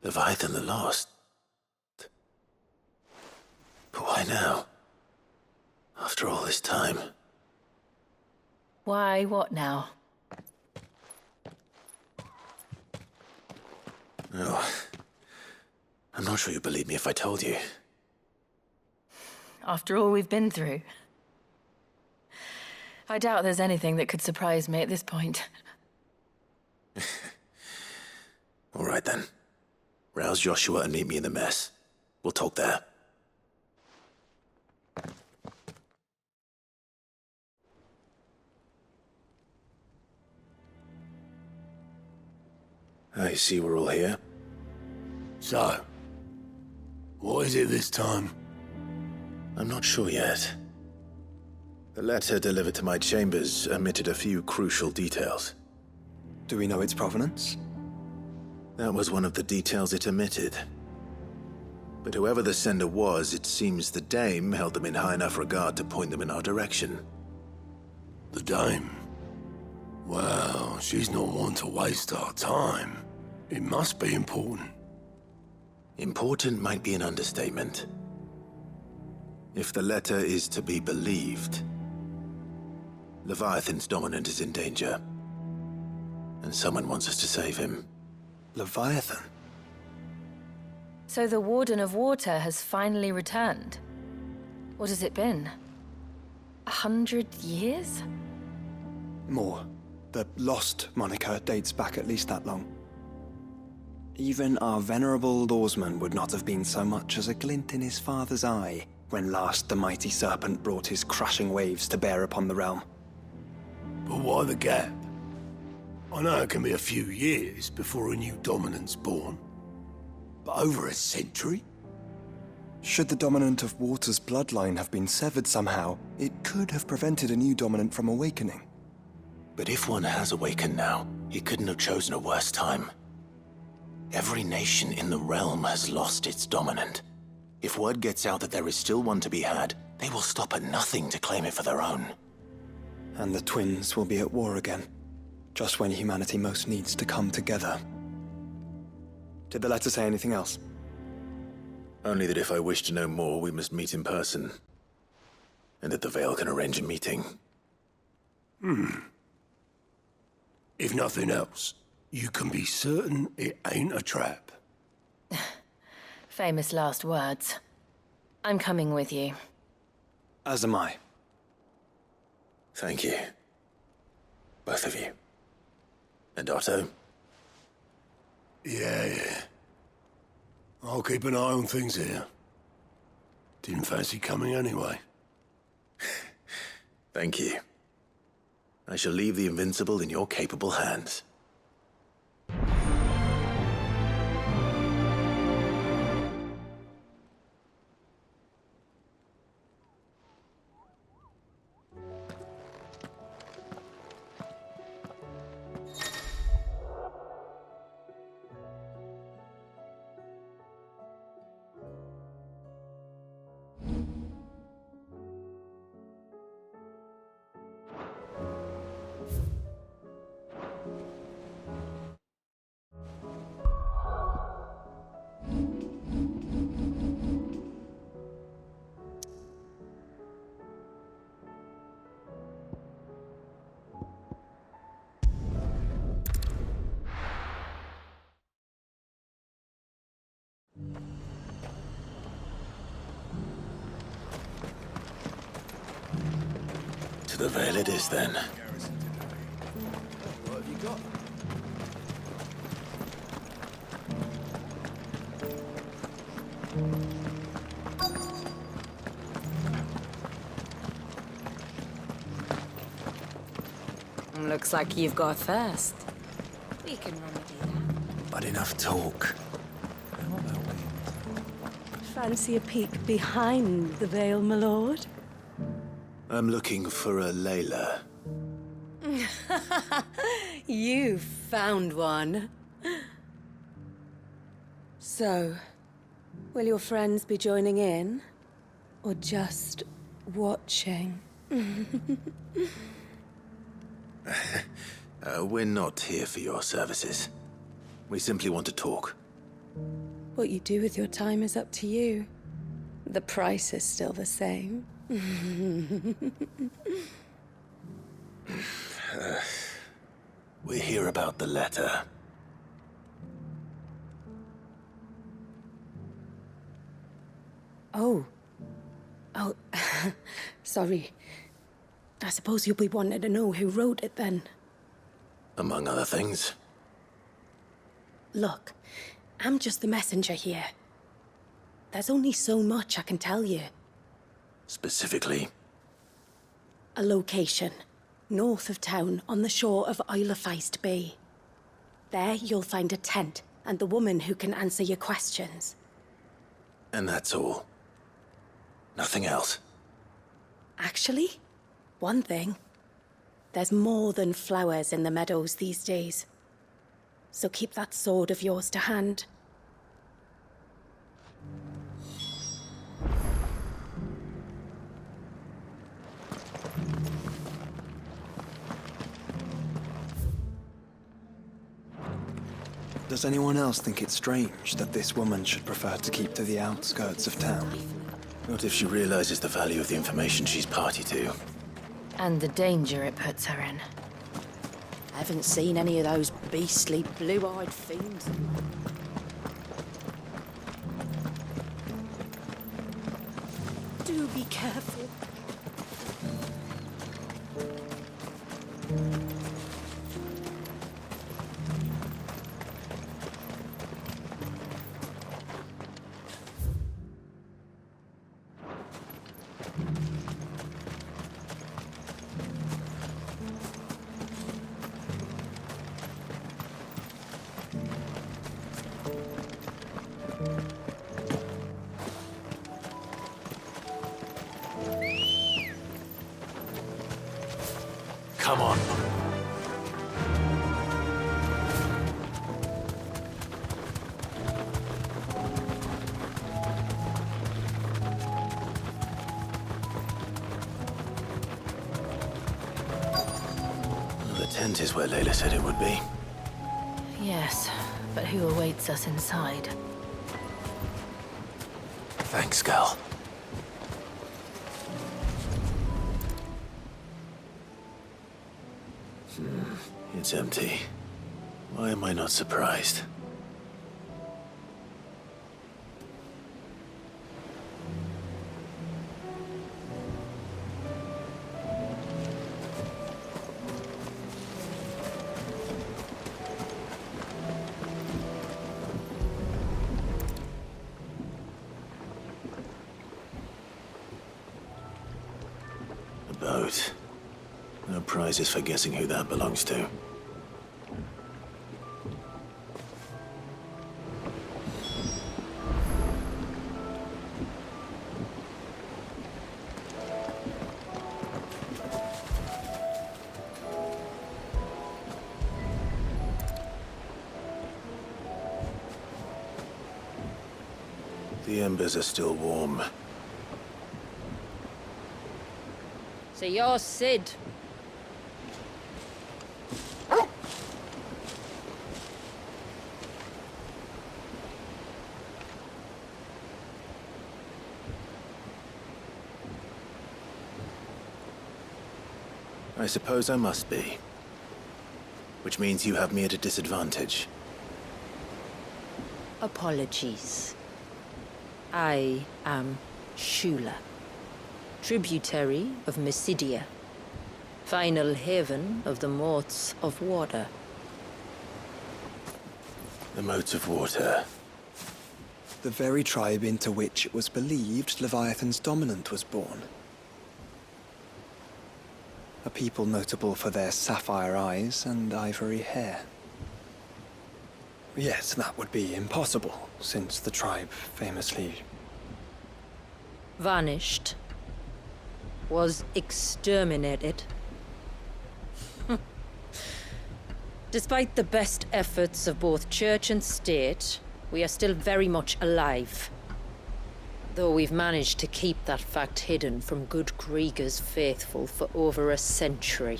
Leviathan the Lost. But why now? After all this time. Why, what now? Oh. I'm not sure you'd believe me if I told you. After all we've been through. I doubt there's anything that could surprise me at this point. All right then. Rouse Joshua and meet me in the mess. We'll talk there. I see we're all here. So, what is it this time? I'm not sure yet. The letter delivered to my chambers omitted a few crucial details. Do we know its provenance? That was one of the details it omitted. But whoever the sender was, it seems the Dame held them in high enough regard to point them in our direction. The Dame? Well, she's not one to waste our time. It must be important. Important might be an understatement. If the letter is to be believed, Leviathan's dominant is in danger. And someone wants us to save him. Leviathan? So the Warden of Water has finally returned. What has it been? 100 years? More. The Lost moniker dates back at least that long. Even our venerable lawsman would not have been so much as a glint in his father's eye when last the mighty serpent brought his crushing waves to bear upon the realm. But why the gap? I know it can be a few years before a new dominant's born. But over a century? Should the Dominant of Water's bloodline have been severed somehow, it could have prevented a new dominant from awakening. But if one has awakened now, he couldn't have chosen a worse time. Every nation in the realm has lost its dominant. If word gets out that there is still one to be had, they will stop at nothing to claim it for their own. And the twins will be at war again, just when humanity most needs to come together. Did the letter say anything else? Only that if I wish to know more, we must meet in person. And that the Veil can arrange a meeting. If nothing else, you can be certain it ain't a trap. Famous last words. I'm coming with you. As am I. Thank you. Both of you. And Otto? Yeah. I'll keep an eye on things here. Didn't fancy coming anyway. Thank you. I shall leave the Invincible in your capable hands. To the Veil it is, then. What have you got? Looks like you've got thirst. We can remedy that. But enough talk. Fancy a peek behind the veil, my lord? I'm looking for a Layla. You found one. So, will your friends be joining in? Or just watching? We're not here for your services. We simply want to talk. What you do with your time is up to you. The price is still the same. We hear about the letter. Oh. Sorry. I suppose you'll be wanting to know who wrote it then. Among other things. Look, I'm just the messenger here. There's only so much I can tell you. Specifically? A location, north of town, on the shore of Isle of Feist Bay. There you'll find a tent, and the woman who can answer your questions. And that's all? Nothing else? Actually, one thing. There's more than flowers in the meadows these days. So keep that sword of yours to hand. Does anyone else think it's strange that this woman should prefer to keep to the outskirts of town? Not if she realizes the value of the information she's party to. And the danger it puts her in. Haven't seen any of those beastly blue-eyed fiends. Do be careful. Come on. The tent is where Layla said it would be. Yes, but who awaits us inside? Thanks, Gal. It's empty. Why am I not surprised? A boat. No prizes for guessing who that belongs to. The embers are still warm. So you're Sid. I suppose I must be. Which means you have me at a disadvantage. Apologies. I am Shula, tributary of Mysidia, final haven of the Motes of Water. The Motes of Water. The very tribe into which it was believed Leviathan's Dominant was born. A people notable for their sapphire eyes and ivory hair. Yes, that would be impossible, since the tribe famously... Vanished. Was exterminated. Despite the best efforts of both church and state, we are still very much alive. Though we've managed to keep that fact hidden from good Krieger's faithful for over a century.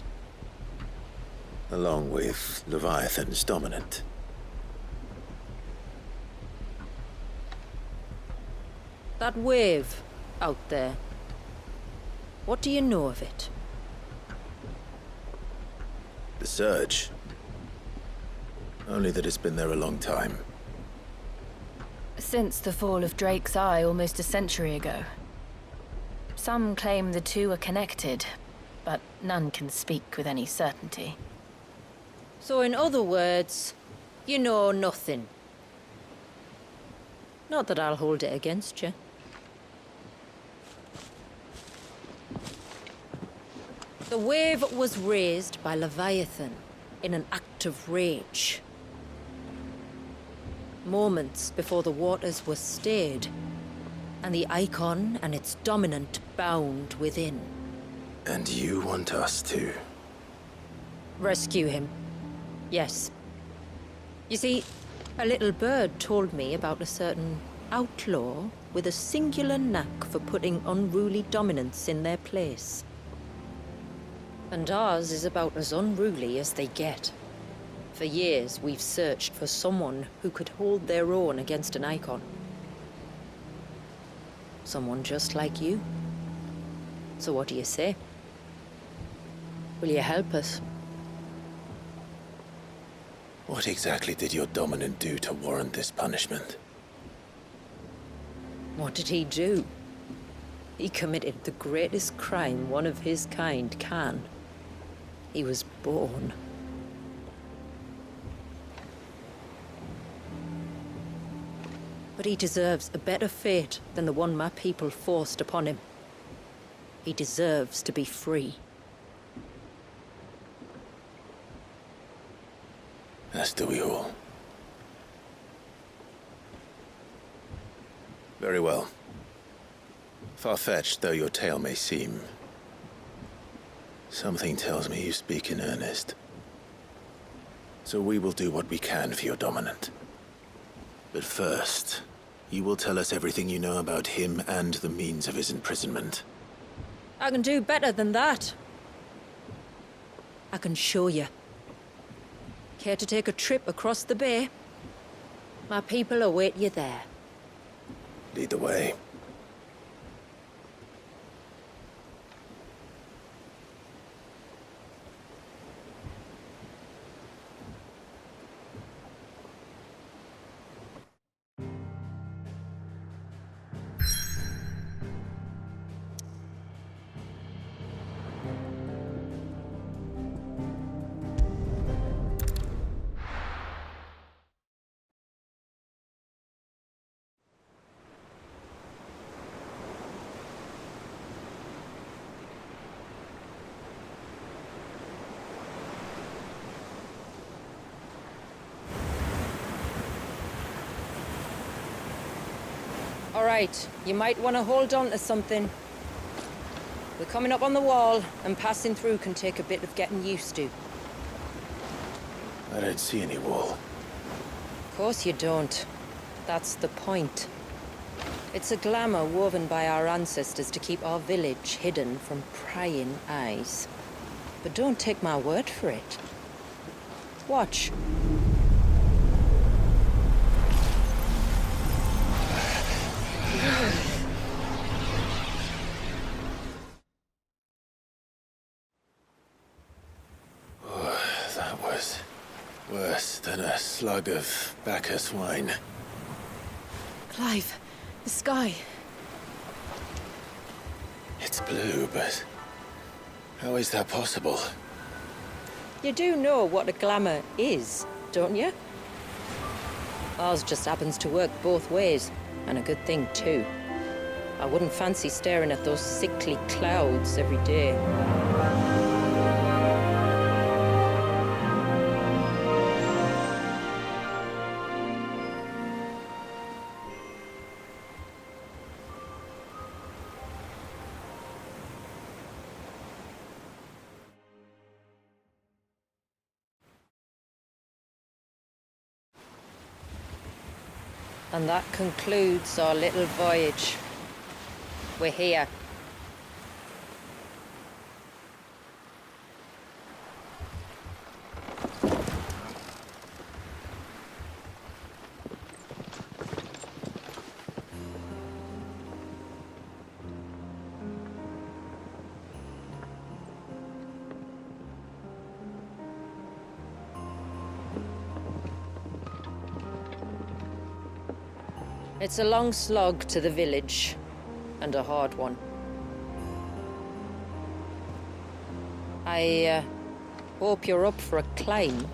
Along with Leviathan's Dominant. That wave out there. What do you know of it? The surge. Only that it's been there a long time. Since the fall of Drake's Eye almost a century ago. Some claim the two are connected, but none can speak with any certainty. So in other words, you know nothing. Not that I'll hold it against you. The wave was raised by Leviathan in an act of rage. Moments before the waters were stayed, and the Eikon and its dominant bound within. And you want us to? Rescue him. Yes. You see, a little bird told me about a certain outlaw with a singular knack for putting unruly dominants in their place. And ours is about as unruly as they get. For years, we've searched for someone who could hold their own against an Eikon. Someone just like you. So what do you say? Will you help us? What exactly did your dominant do to warrant this punishment? What did he do? He committed the greatest crime one of his kind can. He was born. But he deserves a better fate than the one my people forced upon him. He deserves to be free. As do we all. Very well. Far-fetched though your tale may seem, something tells me you speak in earnest. So we will do what we can for your dominant. But first, you will tell us everything you know about him and the means of his imprisonment. I can do better than that. I can show you. Care to take a trip across the bay? My people await you there. Lead the way. All right, you might want to hold on to something. We're coming up on the wall, and passing through can take a bit of getting used to. I don't see any wall. Of course you don't. That's the point. It's a glamour woven by our ancestors to keep our village hidden from prying eyes. But don't take my word for it. Watch. That was worse than a slug of Bacchus wine. Clive, the sky. It's blue, but how is that possible? You do know what a glamour is, don't you? Ours just happens to work both ways, and a good thing too. I wouldn't fancy staring at those sickly clouds every day. And that concludes our little voyage. We're here. It's a long slog to the village, and a hard one. I hope you're up for a climb.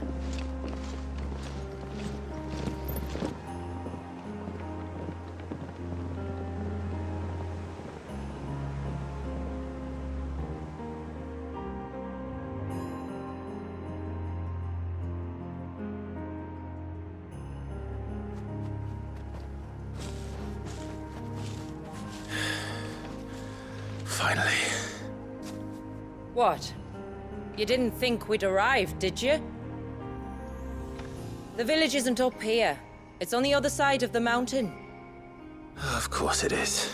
Finally. What? You didn't think we'd arrived, did you? The village isn't up here. It's on the other side of the mountain. Of course it is.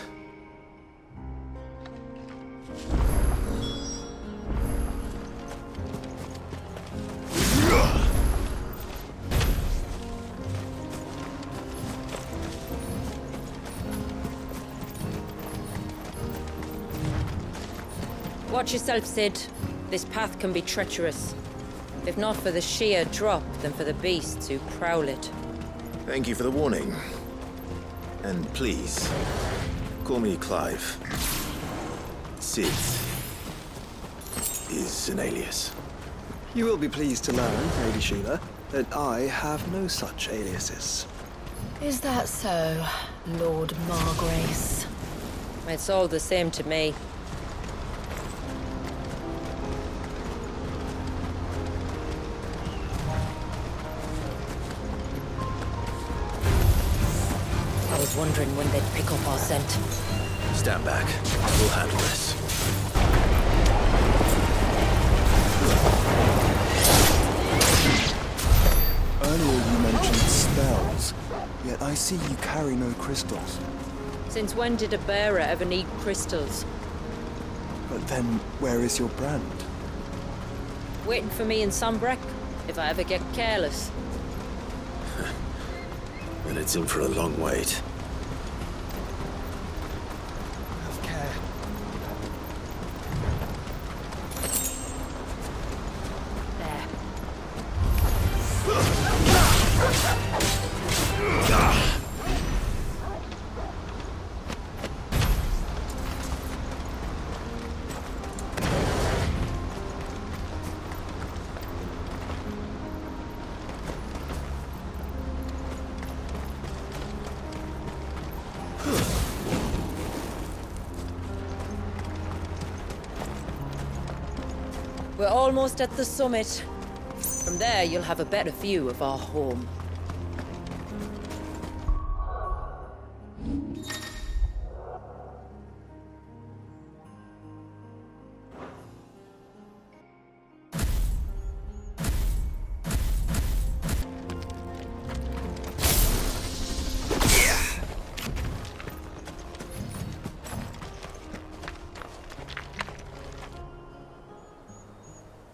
Watch yourself, Sid. This path can be treacherous. If not for the sheer drop, then for the beasts who prowl it. Thank you for the warning. And please, call me Clive. Sid is an alias. You will be pleased to learn, Lady Sheila, that I have no such aliases. Is that so, Lord Margrace? It's all the same to me. I was wondering when they'd pick up our scent. Stand back. We'll handle this. Earlier you mentioned spells, yet I see you carry no crystals. Since when did a bearer ever need crystals? But then, where is your brand? Waiting for me in Sombrek, if I ever get careless. And it's in for a long wait. Have care. There. We're almost at the summit. From there, you'll have a better view of our home.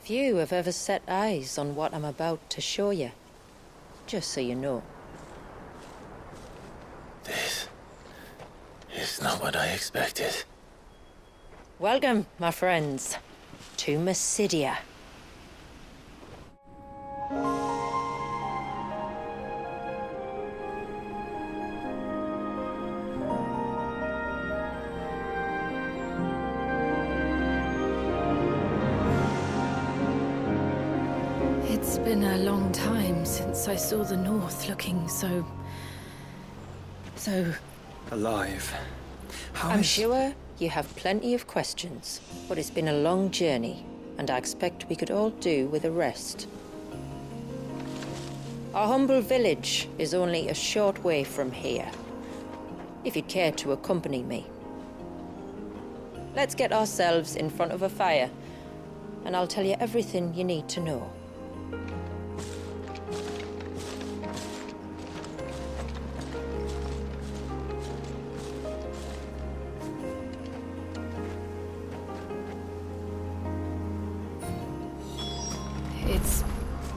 Few have ever set eyes on what I'm about to show you. Just so you know. This is not what I expected. Welcome, my friends, to Mysidia. It's been a long time since I saw the North looking so... Alive. I'm sure you have plenty of questions, but it's been a long journey, and I expect we could all do with a rest. Our humble village is only a short way from here, if you'd care to accompany me. Let's get ourselves in front of a fire, and I'll tell you everything you need to know. It's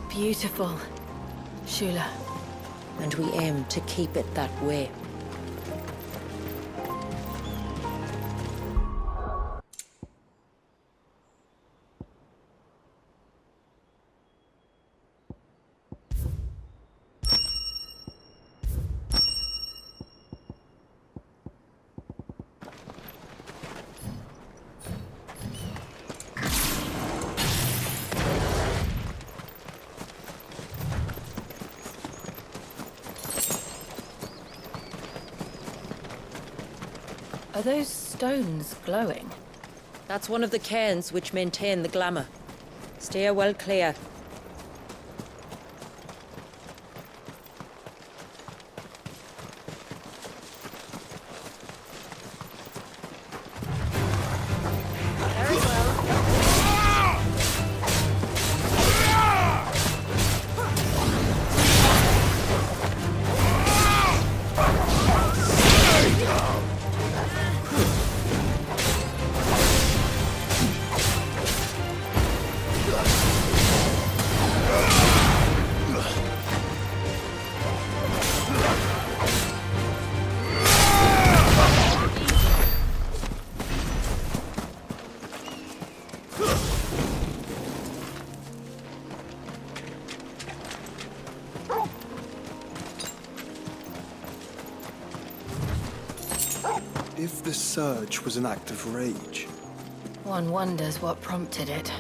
beautiful, Shula. And we aim to keep it that way. Are those stones glowing? That's one of the cairns which maintain the glamour. Steer well clear. If the surge was an act of rage, One wonders what prompted it.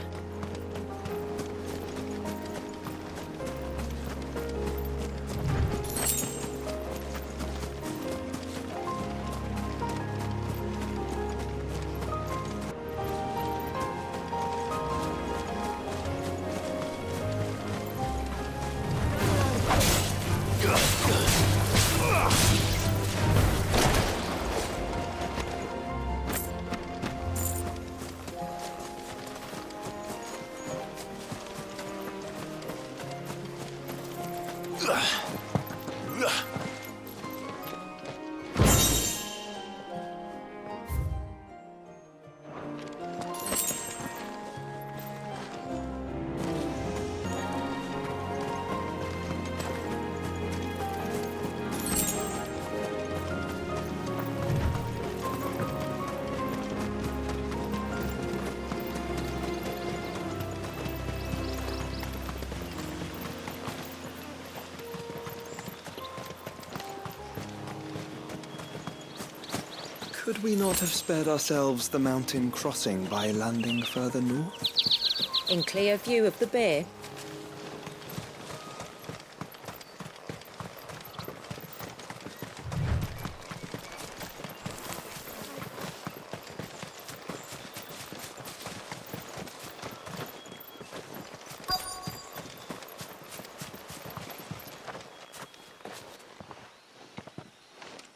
could we not have spared ourselves the mountain crossing by landing further north? In clear view of the bay?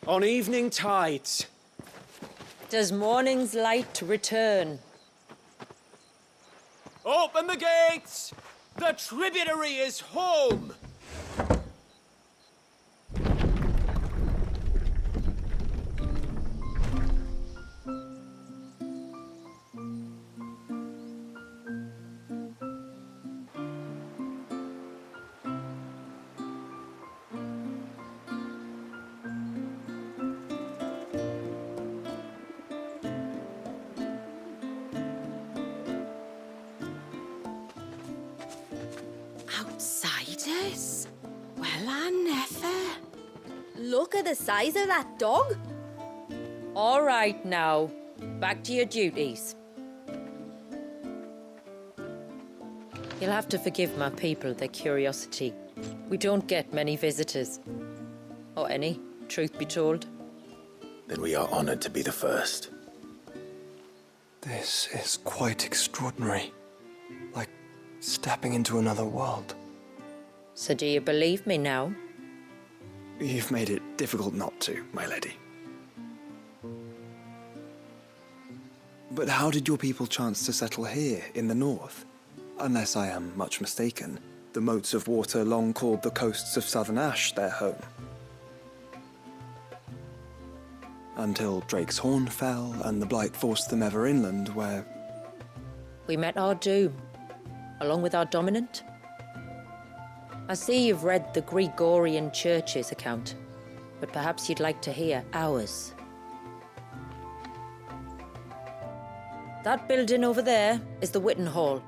On evening tides. Does morning's light return? Open the gates! The tributary is home! Outsiders? Well, I never. Look at the size of that dog. All right now, back to your duties. You'll have to forgive my people their curiosity. We don't get many visitors. Or any, truth be told. Then we are honored to be the first. This is quite extraordinary. Like stepping into another world. So do you believe me now? You've made it difficult not to, my lady. But how did your people chance to settle here in the north? Unless I am much mistaken, the moats of water long called the coasts of southern Ash their home. Until Drake's Horn fell and the Blight forced them ever inland, where... We met our doom, along with our Dominant. I see you've read the Gregorian Church's account, but perhaps you'd like to hear ours. That building over there is the Witten Hall.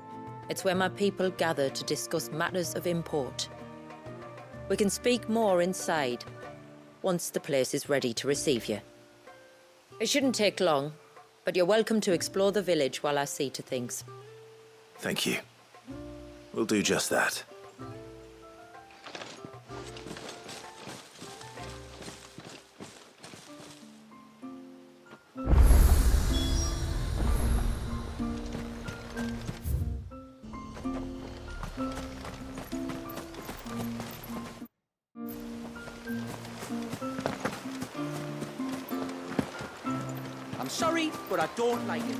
It's where my people gather to discuss matters of import. We can speak more inside, once the place is ready to receive you. It shouldn't take long, but you're welcome to explore the village while I see to things. Thank you. We'll do just that. I'm sorry, but I don't like it.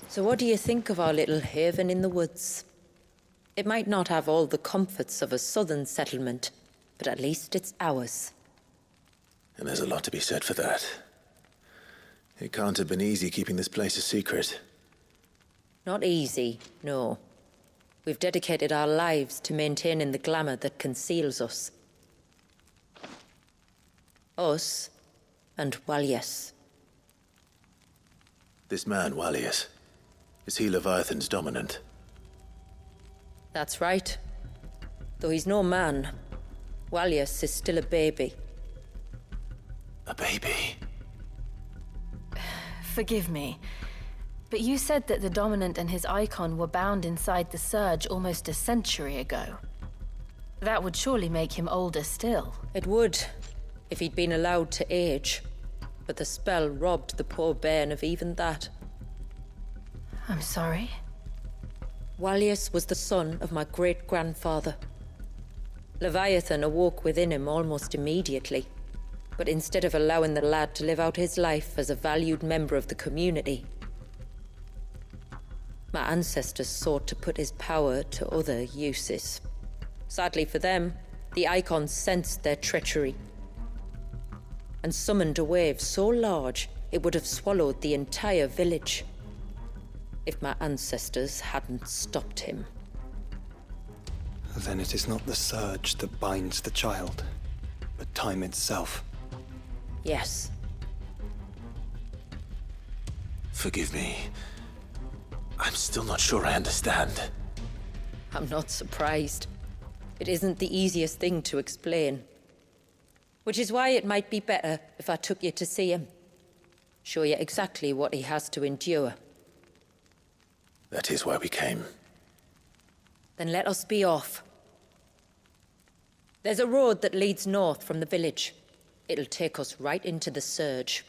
So what do you think of our little haven in the woods? It might not have all the comforts of a southern settlement, but at least it's ours. And there's a lot to be said for that. It can't have been easy keeping this place a secret. Not easy, no. We've dedicated our lives to maintaining the glamour that conceals us. Us and Walias. This man, Walias, is he Leviathan's dominant? That's right. Though he's no man, Walias is still a baby. A baby? Forgive me, but you said that the Dominant and his Eikon were bound inside the Surge almost a century ago. That would surely make him older still. It would, if he'd been allowed to age. But the spell robbed the poor bairn of even that. I'm sorry. Walias was the son of my great-grandfather. Leviathan awoke within him almost immediately. But instead of allowing the lad to live out his life as a valued member of the community, my ancestors sought to put his power to other uses. Sadly for them, the Eikons sensed their treachery and summoned a wave so large it would have swallowed the entire village if my ancestors hadn't stopped him. Then it is not the surge that binds the child, but time itself. Yes. Forgive me. I'm still not sure I understand. I'm not surprised. It isn't the easiest thing to explain. Which is why it might be better if I took you to see him. Show you exactly what he has to endure. That is why we came. Then let us be off. There's a road that leads north from the village. It'll take us right into the Surge.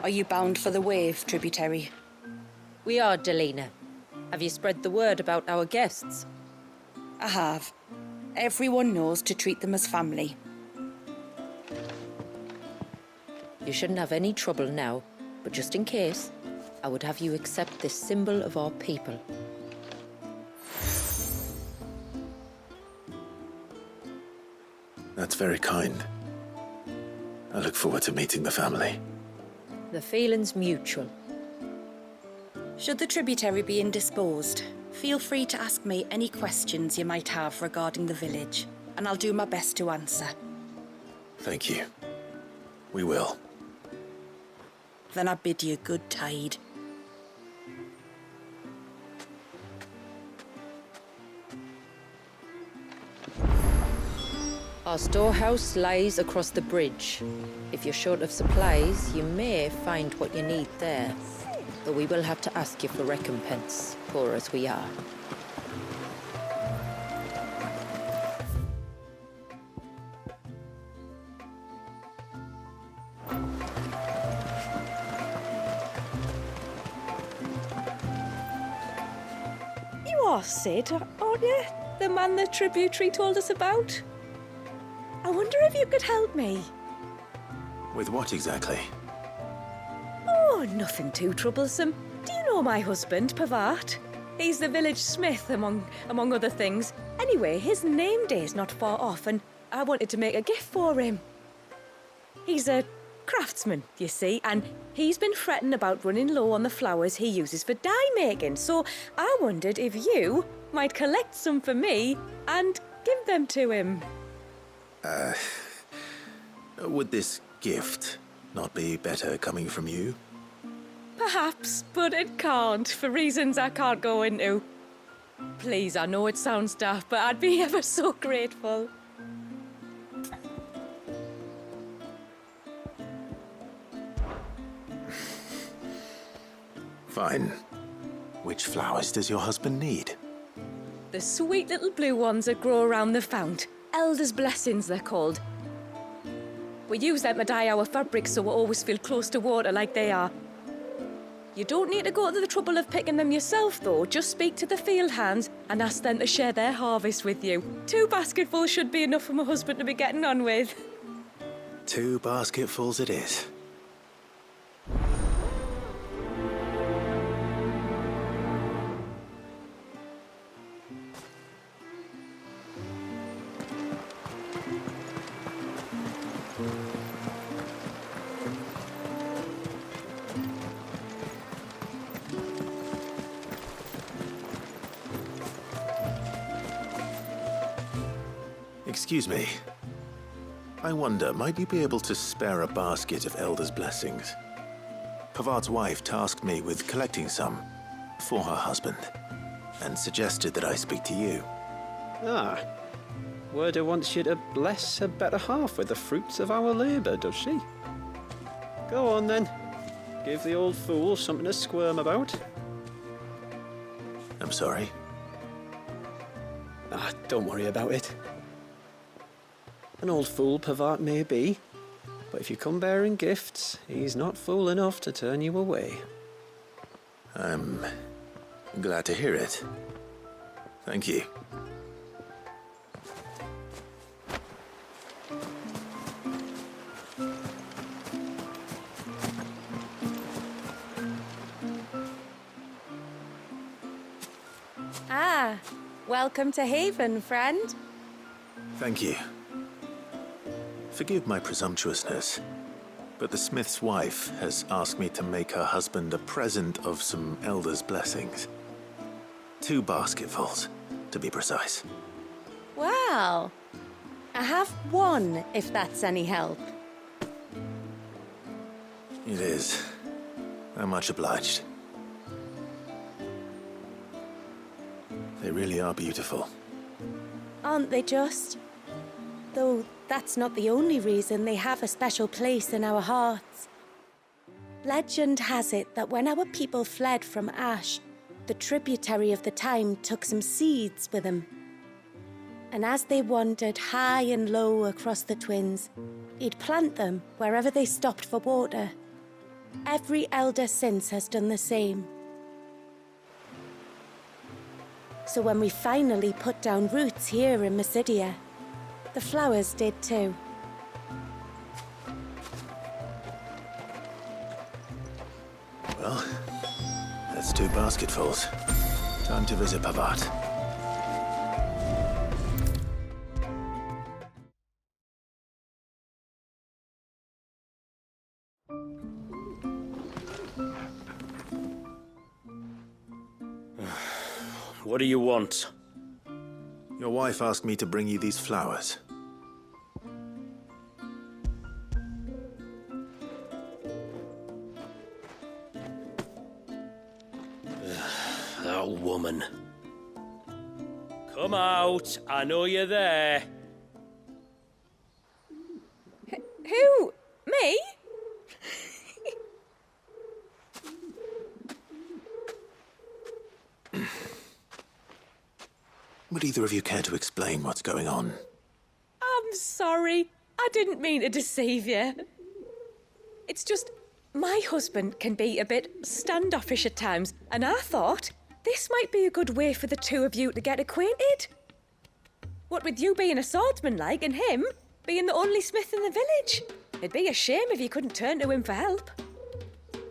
Are you bound for the Wave, tributary? We are, Delina. Have you spread the word about our guests? I have. Everyone knows to treat them as family. You shouldn't have any trouble now, but just in case, I would have you accept this symbol of our people. That's very kind. I look forward to meeting the family. The feeling's mutual. Should the tributary be indisposed, feel free to ask me any questions you might have regarding the village, and I'll do my best to answer. Thank you. We will. Then I bid you good tide. Our storehouse lies across the bridge. If you're short of supplies, you may find what you need there. But we will have to ask you for recompense, poor as we are. You are Sid, aren't you? The man the tributary told us about? I wonder if you could help me. With what exactly? Oh, nothing too troublesome. Do you know my husband, Pavat? He's the village smith, among other things. Anyway, his name day's not far off, and I wanted to make a gift for him. He's a craftsman, you see, and he's been fretting about running low on the flowers he uses for dye making, so I wondered if you might collect some for me and give them to him. Would this gift not be better coming from you? Perhaps, but it can't, for reasons I can't go into. Please, I know it sounds daft, but I'd be ever so grateful. Fine. Which flowers does your husband need? The sweet little blue ones that grow around the fount. Elder's blessings, they're called. We use them to dye our fabrics so we always feel close to water like they are. You don't need to go to the trouble of picking them yourself, though. Just speak to the field hands and ask them to share their harvest with you. 2 basketfuls should be enough for my husband to be getting on with. 2 basketfuls it is. Excuse me. I wonder, might you be able to spare a basket of Elder's blessings? Pavard's wife tasked me with collecting some for her husband, and suggested that I speak to you. Ah. Werda wants you to bless her better half with the fruits of our labour, does she? Go on then. Give the old fool something to squirm about. I'm sorry. Ah, don't worry about it. An old fool Pavard may be, but if you come bearing gifts, he's not fool enough to turn you away. I'm glad to hear it. Thank you. Ah, welcome to Haven, friend. Thank you. Forgive my presumptuousness, but the smith's wife has asked me to make her husband a present of some Elder's blessings. 2 basketfuls, to be precise. Well, I have 1, if that's any help. It is. I'm much obliged. They really are beautiful. Aren't they just? Though that's not the only reason they have a special place in our hearts. Legend has it that when our people fled from Ash, the tributary of the time took some seeds with them. And as they wandered high and low across the Twins, he'd plant them wherever they stopped for water. Every elder since has done the same. So when we finally put down roots here in Mysidia, the flowers did too. Well, that's 2 basketfuls. Time to visit Pavard. What do you want? Your wife asked me to bring you these flowers. That woman. Come out. I know you're there. Who? Me? Would either of you care to explain what's going on? I'm sorry. I didn't mean to deceive you. It's just, my husband can be a bit standoffish at times, and I thought this might be a good way for the 2 of you to get acquainted. What with you being a swordsman like, and him being the only smith in the village. It'd be a shame if you couldn't turn to him for help.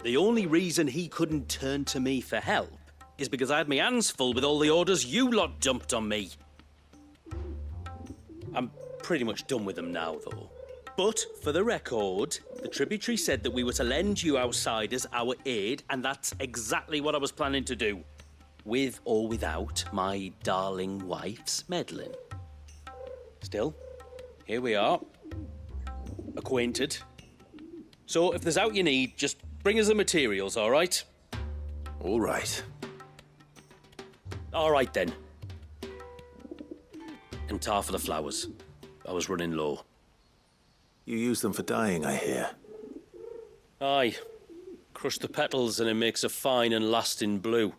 The only reason he couldn't turn to me for help is because I had my hands full with all the orders you lot dumped on me. I'm pretty much done with them now, though. But, for the record, the tributary said that we were to lend you outsiders our aid, and that's exactly what I was planning to do. With or without my darling wife's meddling. Still, here we are. acquainted. So if there's out you need, just bring us the materials, all right? All right. All right, then. And tar for the flowers. I was running low. You use them for dyeing, I hear. Aye. Crush the petals and it makes a fine and lasting blue.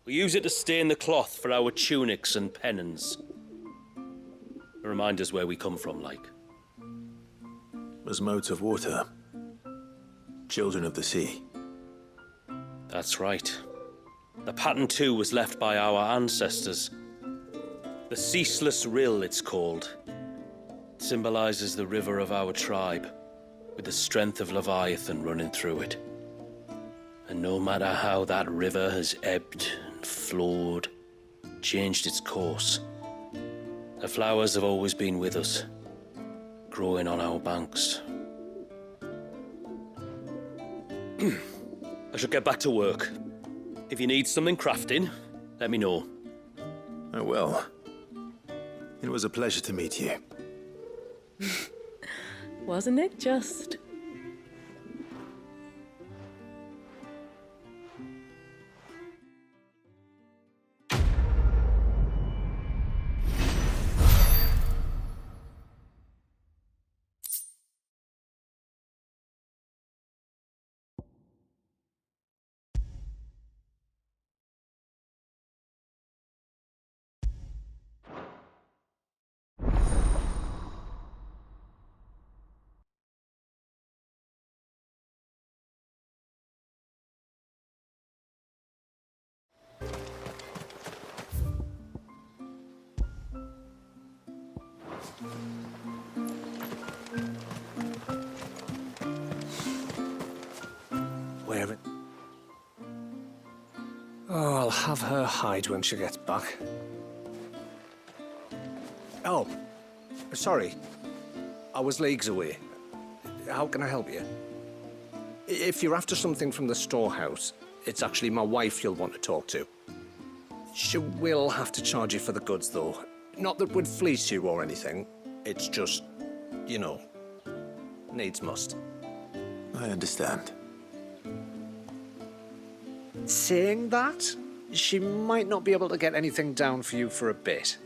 We use it to stain the cloth for our tunics and pennons. To remind us where we come from, like. As modes of water. Children of the sea. That's right. The pattern too was left by our ancestors. The Ceaseless Rill, it's called. It symbolizes the river of our tribe, with the strength of Leviathan running through it. And no matter how that river has ebbed and flowed, changed its course, the flowers have always been with us, growing on our banks. I should get back to work. If you need something crafting, let me know. I will. It was a pleasure to meet you. Wasn't it just? Where it? Oh, I'll have her hide when she gets back. Oh, sorry. I was leagues away. How can I help you? If you're after something from the storehouse, it's actually my wife you'll want to talk to. She will have to charge you for the goods, though. Not that we'd fleece you or anything. It's just, you know, needs must. I understand. Saying that, she might not be able to get anything down for you for a bit.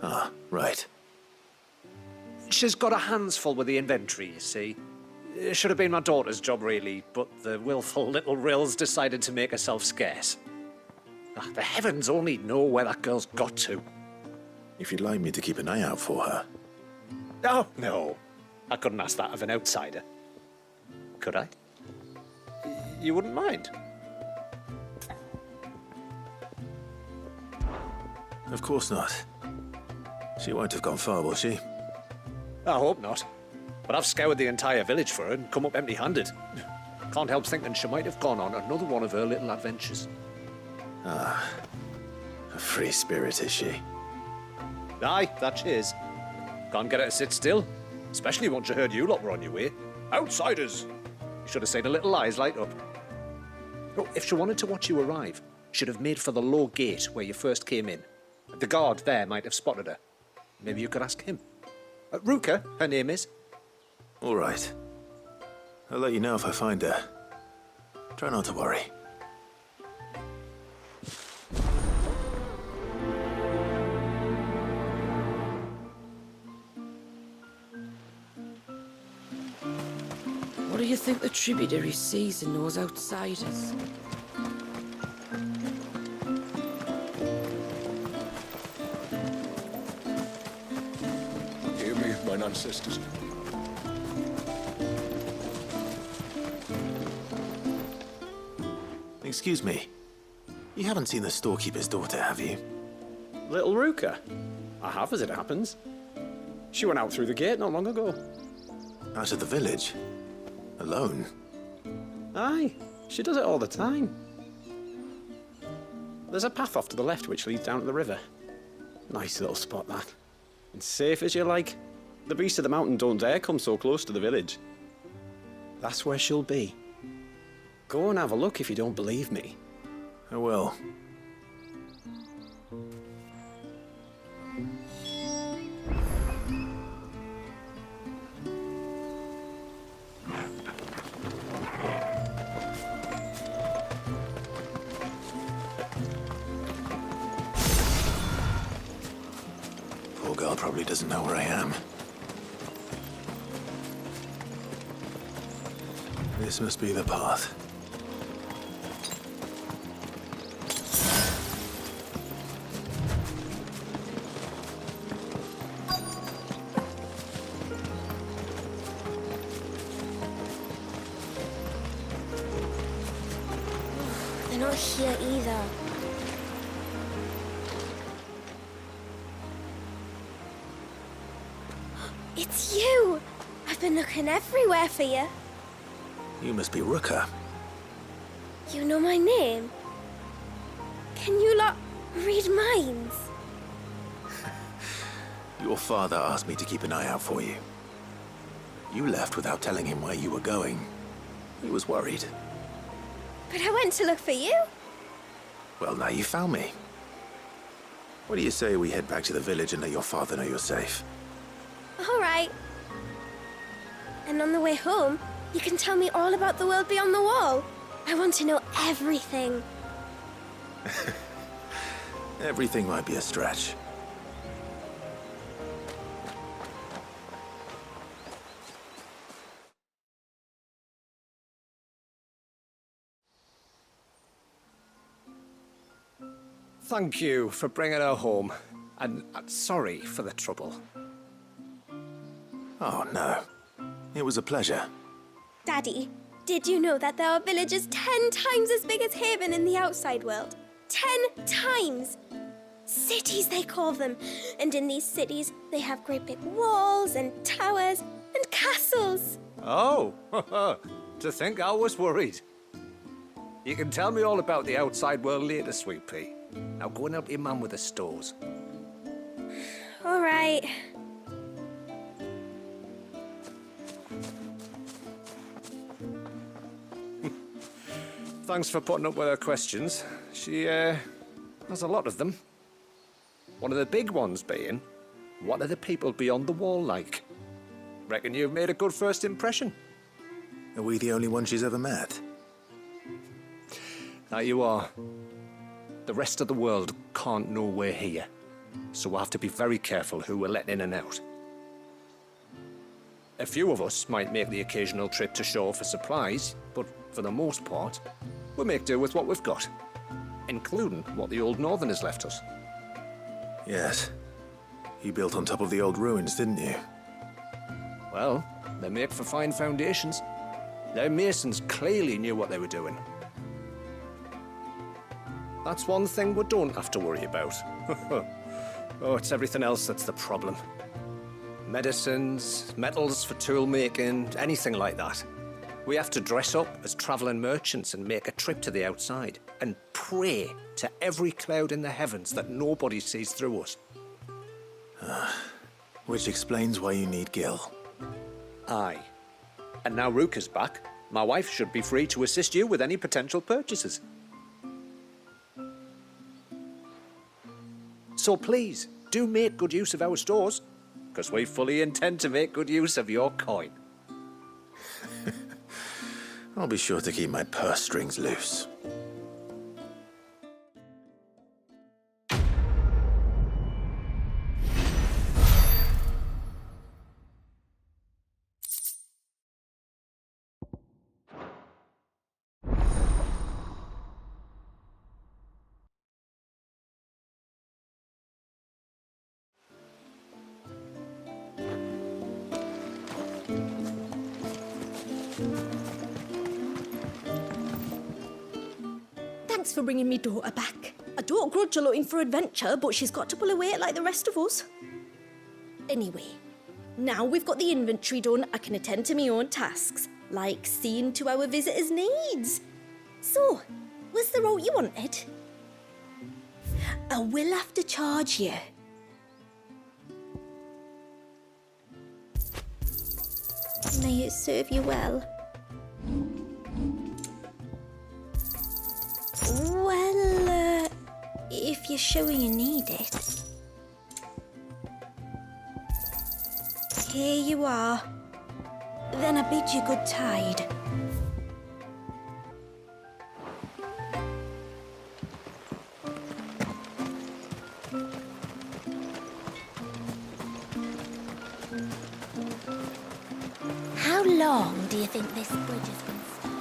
Ah, right. She's got her hands full with the inventory, you see. It should have been my daughter's job, really, but the willful little rills decided to make herself scarce. Ah, the heavens only know where that girl's got to. If you'd like me to keep an eye out for her. Oh, no. I couldn't ask that of an outsider. Could I? You wouldn't mind? Of course not. She won't have gone far, will she? I hope not. But I've scoured the entire village for her and come up empty-handed. Can't help thinking she might have gone on another one of her little adventures. Ah, a free spirit, is she? Aye, that she is. Can't get her to sit still, especially once you heard you lot were on your way. Outsiders! You should have seen her little eyes light up. Oh, if she wanted to watch you arrive, she'd have made for the low gate where you first came in. The guard there might have spotted her. Maybe you could ask him. Ruka, her name is. All right. I'll let you know if I find her. Try not to worry. What do you think the tributary sees in those outsiders? Hear me, mine ancestors. Excuse me. You haven't seen the storekeeper's daughter, have you? Little Ruka? I have, as it happens. She went out through the gate not long ago. Out of the village? Alone? Aye, she does it all the time. There's a path off to the left which leads down to the river. Nice little spot, that. And safe as you like. The beasts of the mountain don't dare come so close to the village. That's where she'll be. Go and have a look if you don't believe me. I will. Poor girl probably doesn't know where I am. This must be the path. They're not here either. It's you! I've been looking everywhere for you. You must be Rooker. You know my name? Can you lot read minds? Your father asked me to keep an eye out for you. You left without telling him where you were going. He was worried. But I went to look for you. Well, now you found me. What do you say we head back to the village and let your father know you're safe? All right. And on the way home, you can tell me all about the world beyond the wall. I want to know everything. Everything might be a stretch. Thank you for bringing her home. And sorry for the trouble. Oh, no. It was a pleasure. Daddy, did you know that there are villages 10 times as big as Haven in the outside world? 10 times! Cities, they call them. And in these cities, they have great big walls and towers and castles. Oh, to think I was worried. You can tell me all about the outside world later, Sweet Pea. Now go and help your mum with the stores. All right. Thanks for putting up with her questions. She, has a lot of them. One of the big ones being, what are the people beyond the wall like? Reckon you've made a good first impression. Are we the only one she's ever met? Now you are. The rest of the world can't know we're here, so we'll have to be very careful who we're letting in and out. A few of us might make the occasional trip to shore for supplies, but for the most part, we'll make do with what we've got, including what the old Northerners left us. Yes. You built on top of the old ruins, didn't you? Well, they make for fine foundations. Their masons clearly knew what they were doing. That's one thing we don't have to worry about. Oh, it's everything else that's the problem. Medicines, metals for tool making, anything like that. We have to dress up as travelling merchants and make a trip to the outside and pray to every cloud in the heavens that nobody sees through us. Which explains why you need Gil. Aye. And now Ruka's back, my wife should be free to assist you with any potential purchases. So please, do make good use of our stores, because we fully intend to make good use of your coin. I'll be sure to keep my purse strings loose. Thanks for bringing me daughter back. I don't grudge her looking for adventure, but she's got to pull her weight like the rest of us. Anyway, now we've got the inventory done, I can attend to my own tasks, like seeing to our visitors' needs. So, was the route you wanted? I will have to charge you. May it serve you well. Well, if you're sure you need it. Here you are. Then I bid you good tide. How long do you think this bridge has been stuck?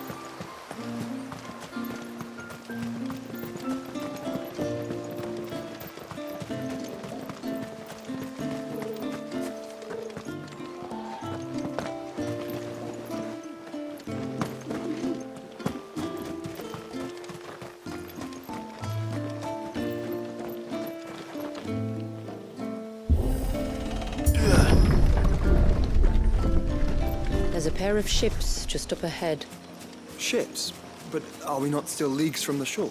There's a pair of ships just up ahead. Ships? But are we not still leagues from the shore?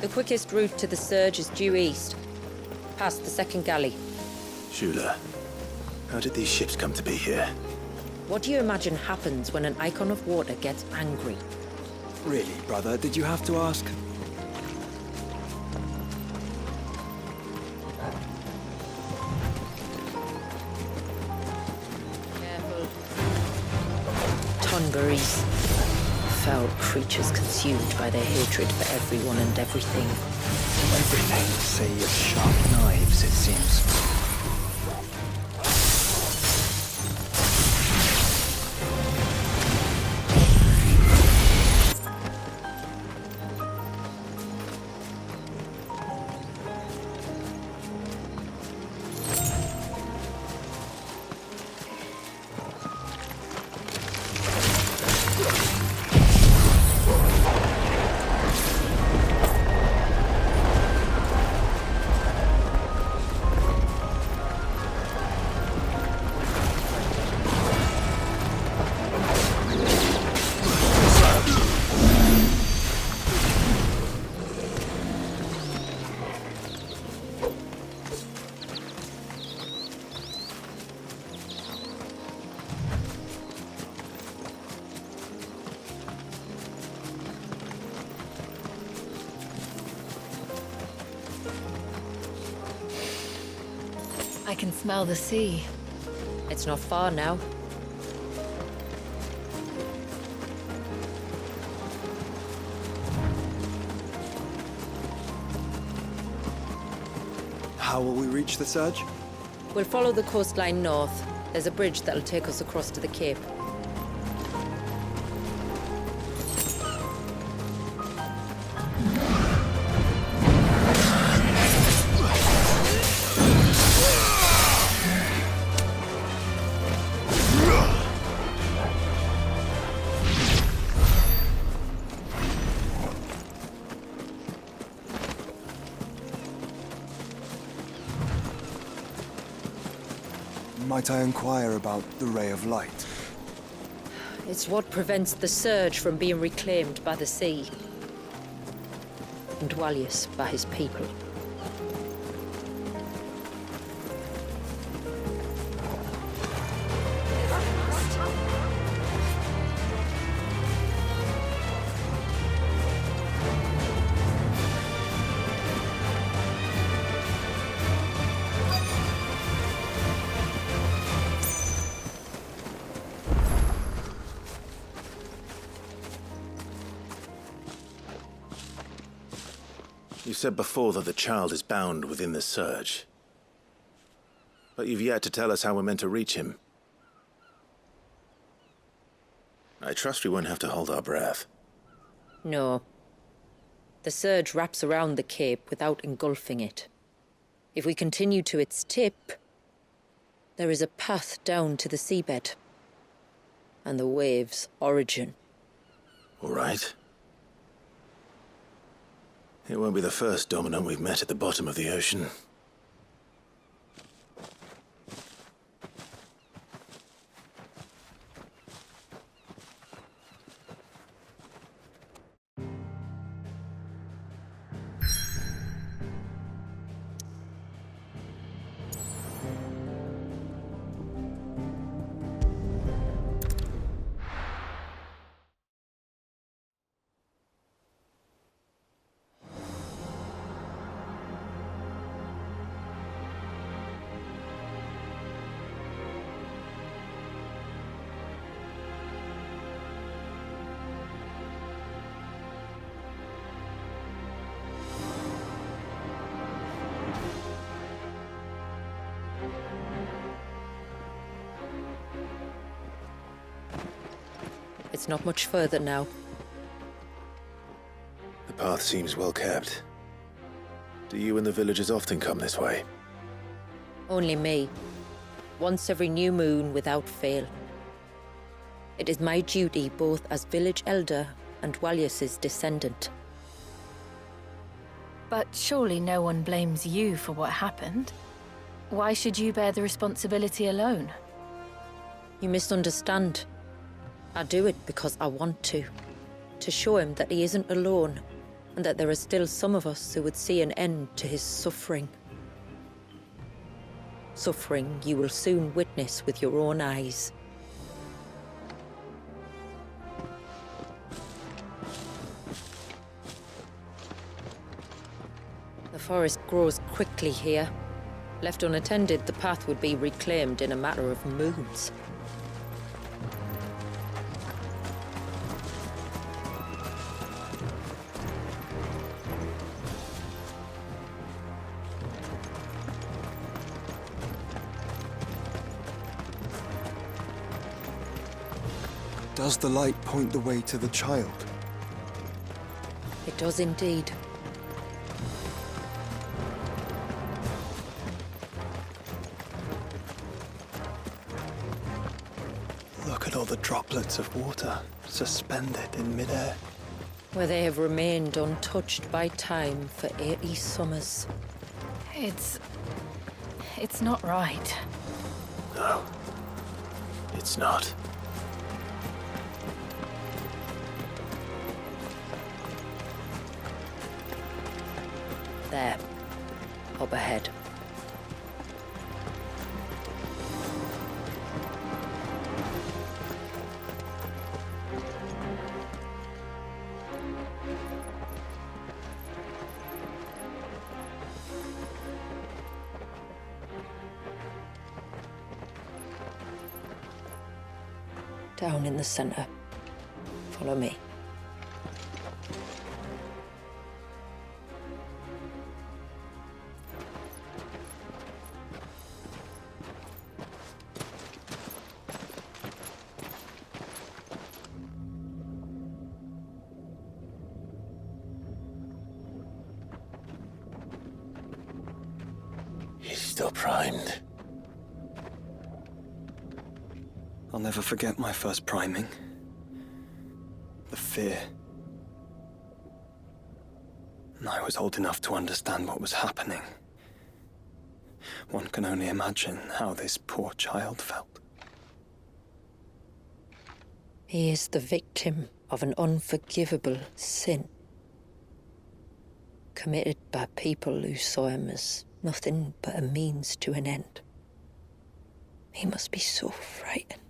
The quickest route to the surge is due east, past the second galley. Shula, how did these ships come to be here? What do you imagine happens when an Eikon of Water gets angry? Really, brother? Did you have to ask? Careful. Tongaries. Foul creatures consumed by their hatred for everyone and everything. Everything, say of sharp knives, it seems. I can smell the sea. It's not far now. How will we reach the surge? We'll follow the coastline north. There's a bridge that'll take us across to the cape. Might I inquire about the ray of light? It's what prevents the surge from being reclaimed by the sea. And Dwalius by his people. You said before that the child is bound within the surge. But you've yet to tell us how we're meant to reach him. I trust we won't have to hold our breath. No. The surge wraps around the cape without engulfing it. If we continue to its tip, there is a path down to the seabed. And the wave's origin. All right. It won't be the first Dominant we've met at the bottom of the ocean. It's not much further now. The path seems well kept. Do you and the villagers often come this way? Only me. Once every new moon without fail. It is my duty both as village elder and Walius's descendant. But surely no one blames you for what happened. Why should you bear the responsibility alone? You misunderstand. I do it because I want to. To show him that he isn't alone, and that there are still some of us who would see an end to his suffering. Suffering you will soon witness with your own eyes. The forest grows quickly here. Left unattended, the path would be reclaimed in a matter of moons. Does the light point the way to the child? It does indeed. Look at all the droplets of water suspended in midair. Where they have remained untouched by time for 80 summers. It's not right. No. It's not. There. Up ahead. Down in the center. Follow me. He's still primed. I'll never forget my first priming. The fear. And I was old enough to understand what was happening. One can only imagine how this poor child felt. He is the victim of an unforgivable sin. Committed by people who saw him as nothing but a means to an end. He must be so frightened.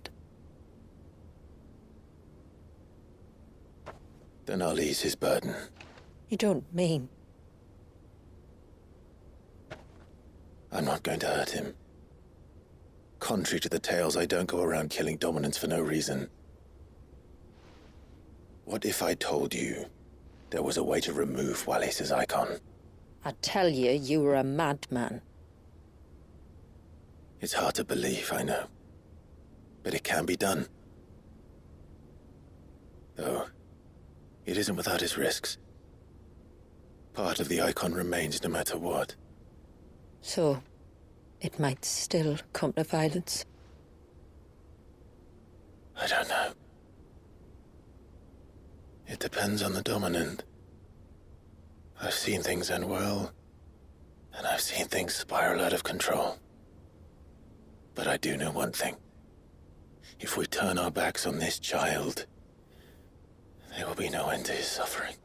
Then I'll ease his burden. You don't mean? I'm not going to hurt him. Contrary to the tales, I don't go around killing dominants for no reason. What if I told you there was a way to remove Walius's icon? I tell you, you were a madman. It's hard to believe, I know. But it can be done. Though, it isn't without its risks. Part of the icon remains no matter what. So, it might still come to violence. I don't know. It depends on the dominant. I've seen things end well, and I've seen things spiral out of control. But I do know one thing. If we turn our backs on this child, there will be no end to his suffering.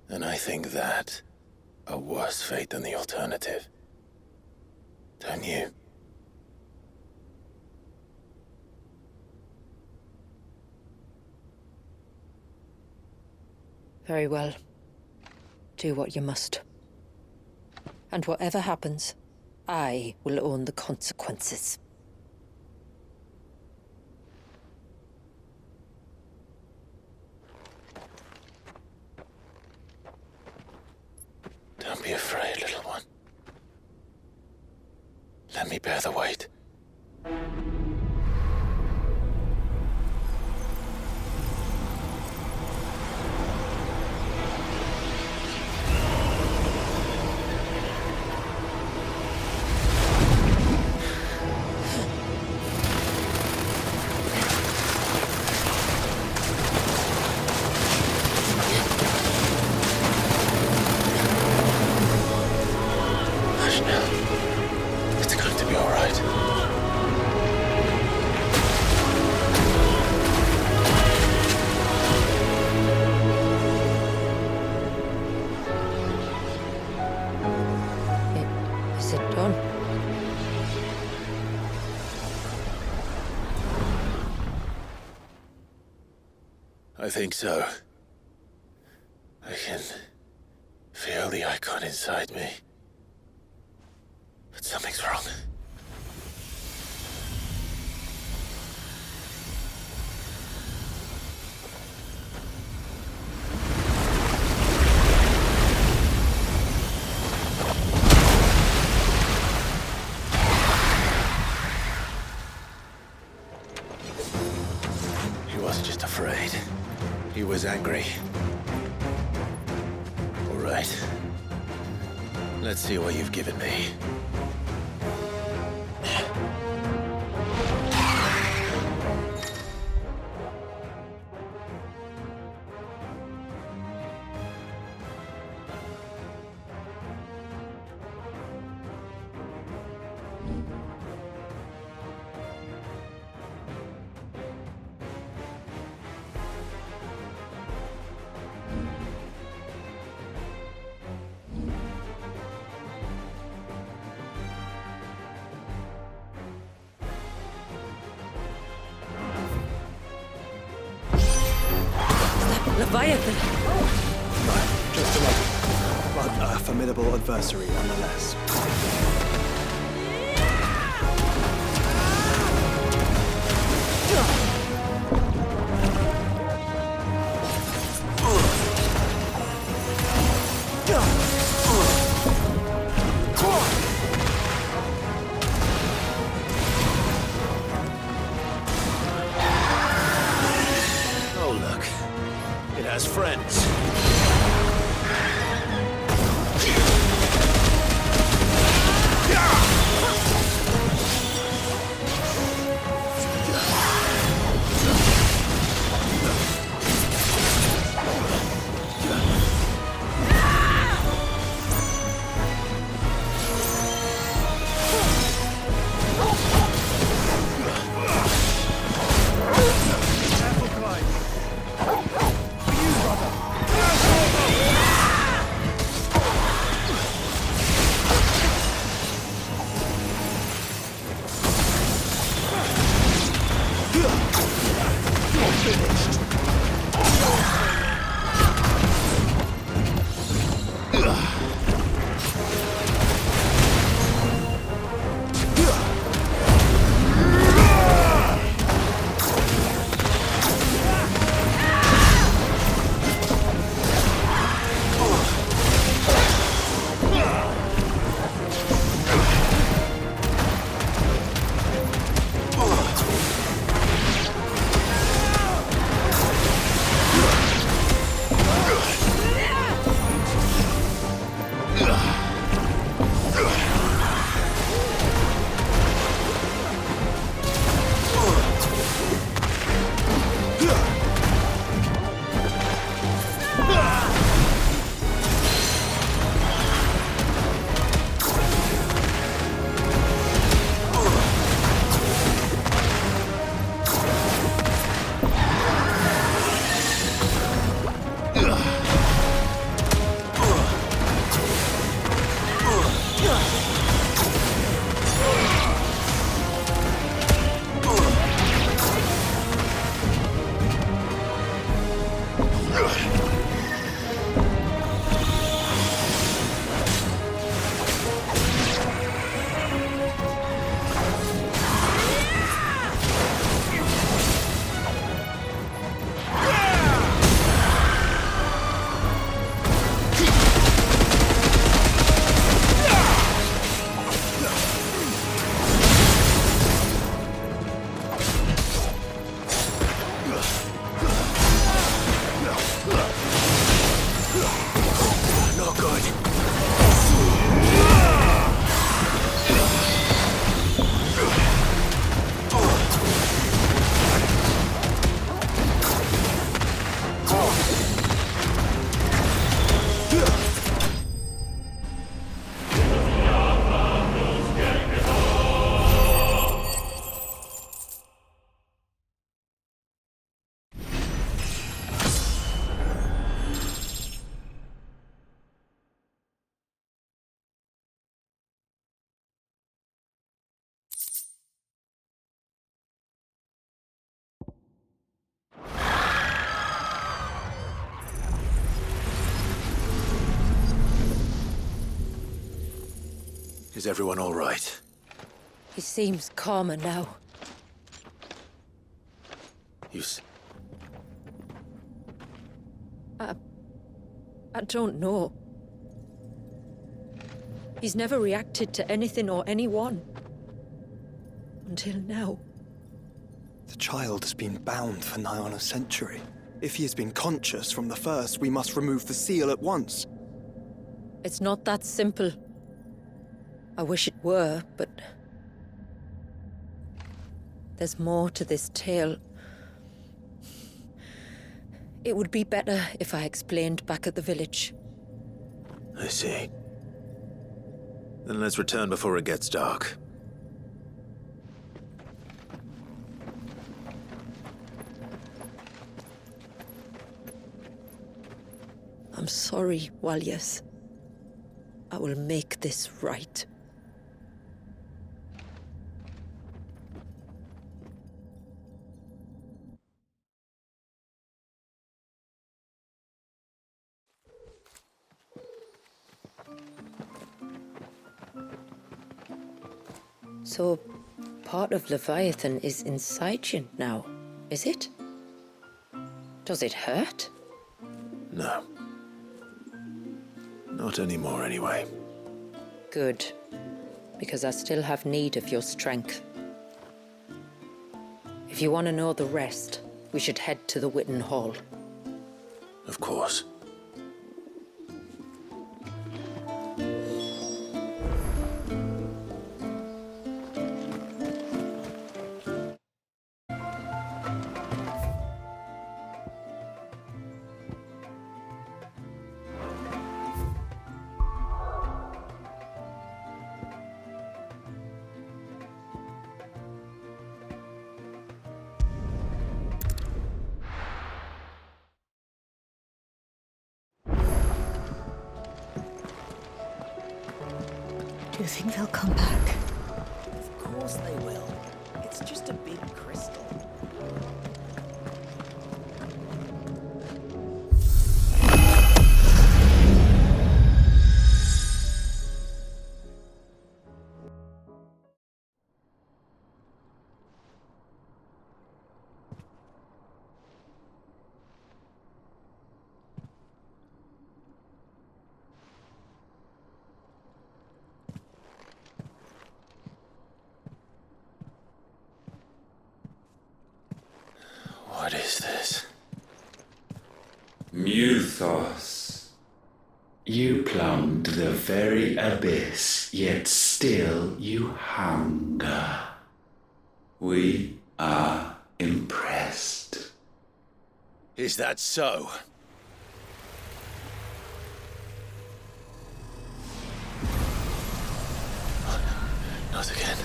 And I think that a worse fate than the alternative. Don't you? Very well. Do what you must. And whatever happens, I will own the consequences. Don't be afraid, little one. Let me bear the weight. think so. I can feel the Eikon inside me. But something's wrong. He wasn't just afraid. He was angry. All right. Let's see what you've given me. Leviathan! Just a moment. But a formidable adversary nonetheless. Oh, look. It has friends. Careful, Clive. For you, brother. Is everyone all right? He seems calmer now. I don't know. He's never reacted to anything or anyone. Until now. The child has been bound for nigh on a century. If he has been conscious from the first, we must remove the seal at once. It's not that simple. I wish it were, but... there's more to this tale. It would be better if I explained back at the village. I see. Then let's return before it gets dark. I'm sorry, Walyas. I will make this right. So, part of Leviathan is inside you now, is it? Does it hurt? No. Not anymore, anyway. Good. Because I still have need of your strength. If you want to know the rest, we should head to the Witten Hall. Of course. Do you think they'll come back? Of course they will. It's just a big crystal. What is this? Muthos. You plumbed the very abyss, yet still you hunger. We are impressed. Is that so? Not again.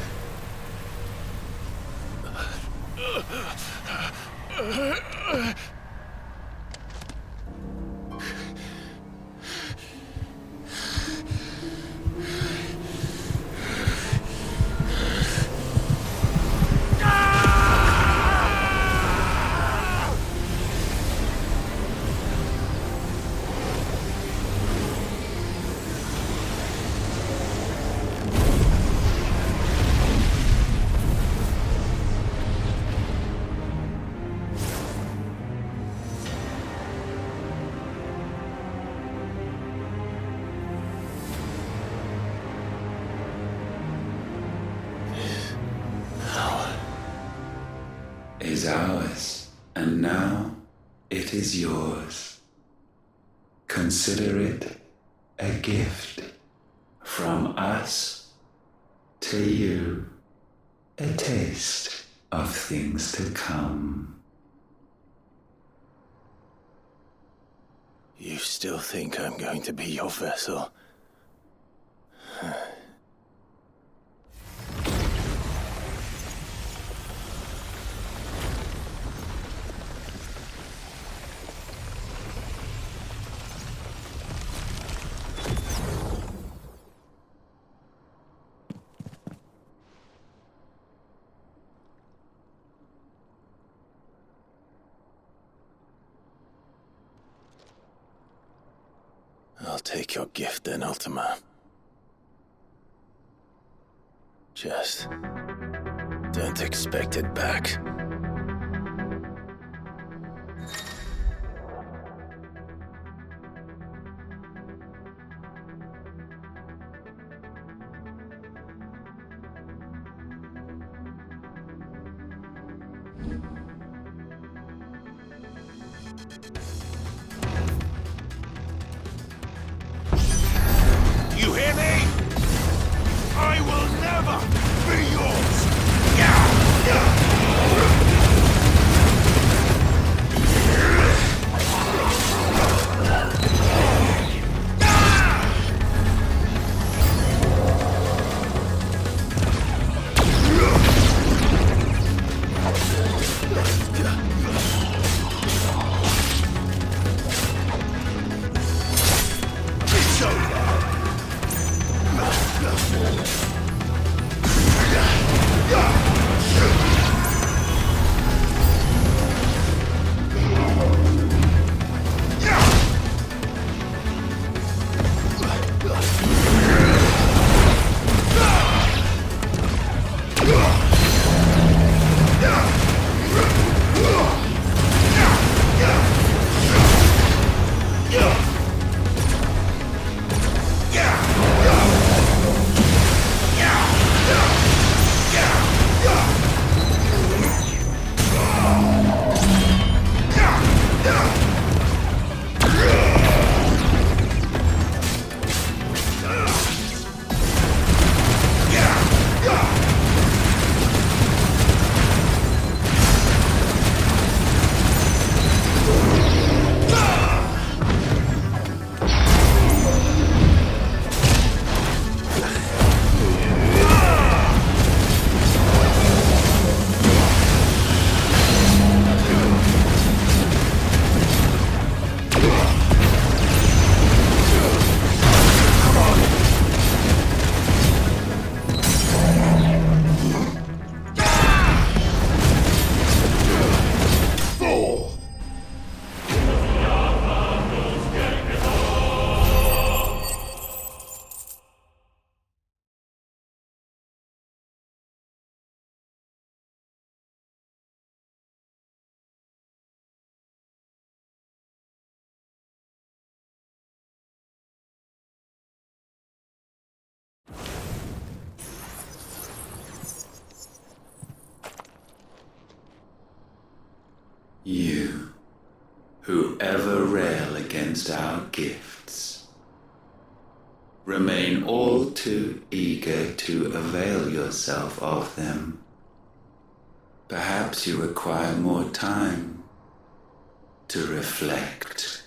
Is ours, and now it is yours. Consider it a gift from us to you, a taste of things to come. You still think I'm going to be your vessel? I'll take your gift then, Ultima. Just don't expect it back. You hear me? I will never be yours! Yeah! Yeah! You, who ever rail against our gifts, remain all too eager to avail yourself of them. Perhaps you require more time to reflect.